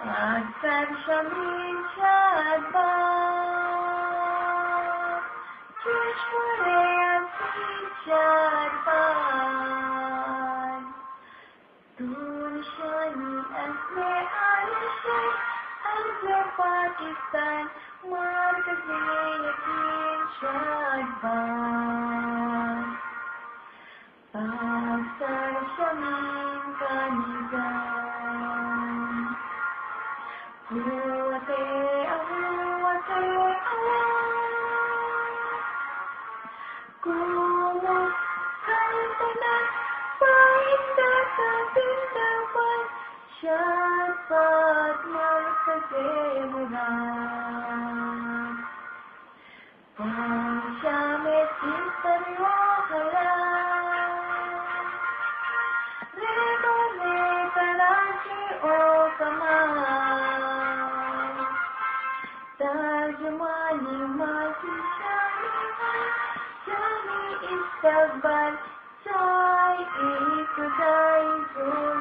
अक्सर Shamir şadban, çeşmere asil şadban. Tunşani asme alişe, azre Pakistan, markaze yakin şadban. Aksar şamin ka nizam, Huwate ahuwate awam, Kumot kalpanan, pahinda sa tindapan, Şadbat markaze muram. Pangşamet istarwahalan, Redone Karachi o Kamal, Tarjumani Maki Shani Istiqbal, Sai Ikudai Zul